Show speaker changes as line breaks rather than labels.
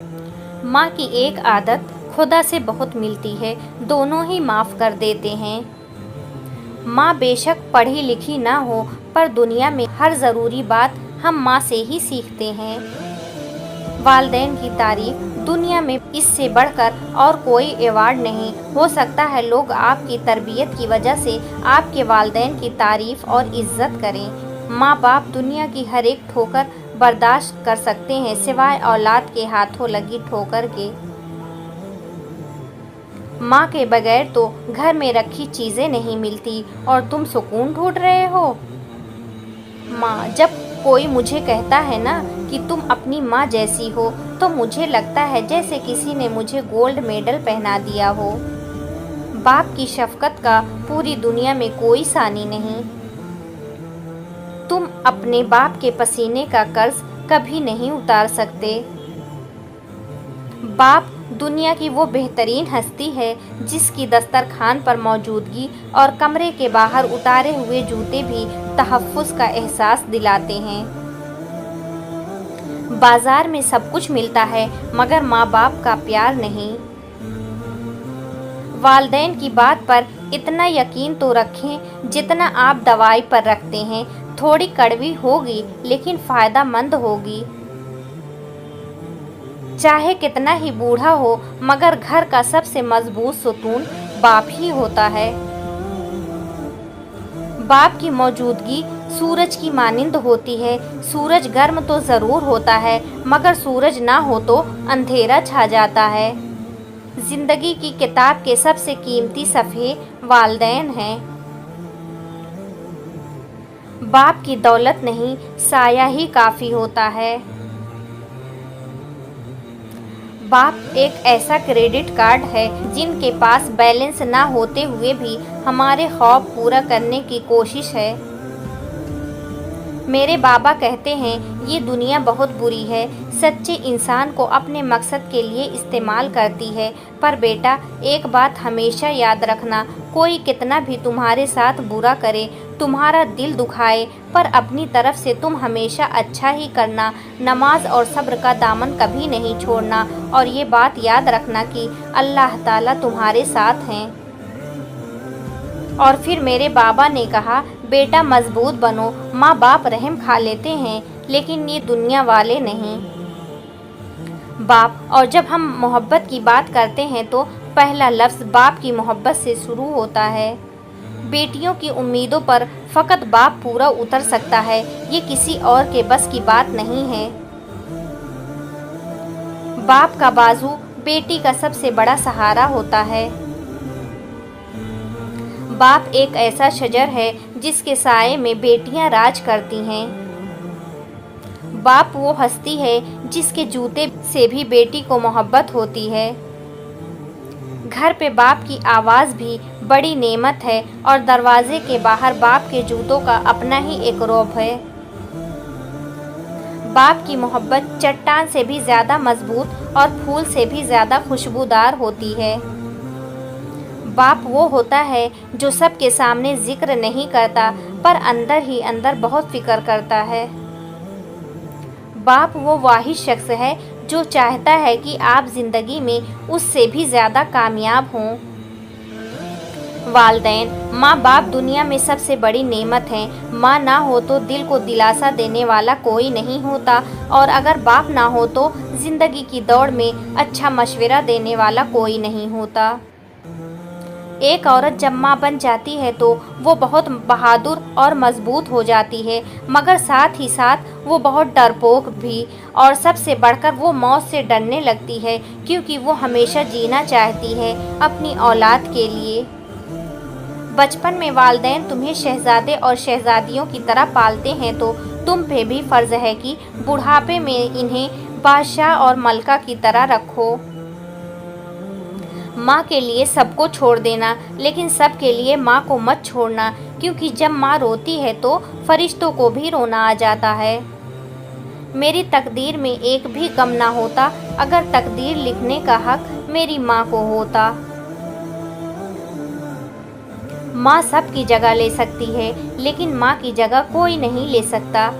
माँ की एक आदत खुदा से बहुत मिलती है, दोनों ही माफ़ कर देते हैं। माँ बेशक पढ़ी लिखी ना हो, पर दुनिया में हर ज़रूरी बात हम माँ से ही सीखते हैं। वालिदैन की तारीफ़ दुनिया में इससे बढ़कर और कोई एवार्ड नहीं हो सकता है। लोग आपकी तरबियत की वजह से आपके वालिदैन की तारीफ़ और इज़्ज़त करें। माँ बाप दुनिया की हर एक ठोकर बर्दाश्त कर सकते हैं, सिवाय औलाद के हाथों लगी ठोकर के। माँ के बगैर तो घर में रखी चीज़ें नहीं मिलती और तुम सुकून ढूंढ रहे हो। माँ, जब कोई मुझे कहता है ना कि तुम अपनी माँ जैसी हो, तो मुझे लगता है जैसे किसी ने मुझे गोल्ड मेडल पहना दिया हो। बाप की शफ़क़त का पूरी दुनिया में कोई सानी नहीं। तुम अपने बाप के पसीने का कर्ज कभी नहीं उतार सकते। बाप दुनिया की वो बेहतरीन हस्ती है जिसकी दस्तरखान पर मौजूदगी और कमरे के बाहर उतारे हुए जूते भी तहफ़्फ़ुज़ का एहसास दिलाते हैं। बाज़ार में सब कुछ मिलता है, मगर माँ बाप का प्यार नहीं। वालिदैन की बात पर इतना यकीन तो रखें जितना आप दवाई पर रखते हैं। थोड़ी कड़वी होगी, लेकिन फ़ायदा मंद होगी। चाहे कितना ही बूढ़ा हो, मगर घर का सबसे मजबूत सुतून बाप ही होता है। बाप की मौजूदगी सूरज की मानिंद होती है। सूरज गर्म तो ज़रूर होता है, मगर सूरज ना हो तो अंधेरा छा जाता है। ज़िंदगी की किताब के सबसे कीमती सफ़े वालिदैन हैं। बाप की दौलत नहीं, साया ही काफ़ी होता है। बाप एक ऐसा क्रेडिट कार्ड है जिनके पास बैलेंस ना होते हुए भी हमारे ख्वाब पूरा करने की कोशिश है। मेरे बाबा कहते हैं, ये दुनिया बहुत बुरी है, सच्चे इंसान को अपने मकसद के लिए इस्तेमाल करती है। पर बेटा, एक बात हमेशा याद रखना, कोई कितना भी तुम्हारे साथ बुरा करे, तुम्हारा दिल दुखाए, पर अपनी तरफ से तुम हमेशा अच्छा ही करना। नमाज और सब्र का दामन कभी नहीं छोड़ना, और ये बात याद रखना कि अल्लाह ताला तुम्हारे साथ हैं। और फिर मेरे बाबा ने कहा, बेटा मजबूत बनो। माँ बाप रहम खा लेते हैं, लेकिन ये दुनिया वाले नहीं। बाप, और जब हम मोहब्बत की बात करते हैं तो पहला लफ्ज़ बाप की मोहब्बत से शुरू होता है। बेटियों की उम्मीदों पर फ़कत बाप पूरा उतर सकता है, ये किसी और के बस की बात नहीं है। बाप का बाजू बेटी का सबसे बड़ा सहारा होता है। बाप एक ऐसा शजर है जिसके साए में बेटियां राज करती हैं। बाप वो हस्ती है जिसके जूते से भी बेटी को मोहब्बत होती है। घर पे बाप की आवाज़ भी बड़ी नेमत है, और दरवाजे के बाहर बाप के जूतों का अपना ही एक रौब है। बाप की मोहब्बत चट्टान से भी ज़्यादा मजबूत और फूल से भी ज़्यादा खुशबूदार होती है। बाप वो होता है जो सबके सामने जिक्र नहीं करता, पर अंदर ही अंदर बहुत फिक्र करता है। बाप वो वाहिद शख्स है जो चाहता है कि आप ज़िंदगी में उससे भी ज़्यादा कामयाब हों। वालिदैन, माँ बाप दुनिया में सबसे बड़ी नेमत हैं। माँ ना हो तो दिल को दिलासा देने वाला कोई नहीं होता, और अगर बाप ना हो तो ज़िंदगी की दौड़ में अच्छा मशवरा देने वाला कोई नहीं होता। एक औरत जब माँ बन जाती है तो वो बहुत बहादुर और मजबूत हो जाती है, मगर साथ ही साथ वो बहुत डरपोक भी, और सबसे बढ़कर वो मौत से डरने लगती है, क्योंकि वो हमेशा जीना चाहती है अपनी औलाद के लिए। बचपन में वालिदैन तुम्हें शहजादे और शहजादियों की तरह पालते हैं, तो तुम पे भी फ़र्ज़ है कि बुढ़ापे में इन्हें बादशाह और मलका की तरह रखो। माँ के लिए सबको छोड़ देना, लेकिन सब के लिए माँ को मत छोड़ना, क्योंकि जब माँ रोती है तो फरिश्तों को भी रोना आ जाता है। मेरी तकदीर में एक भी गम ना होता अगर तकदीर लिखने का हक मेरी माँ को होता। माँ सब की जगह ले सकती है, लेकिन माँ की जगह कोई नहीं ले सकता।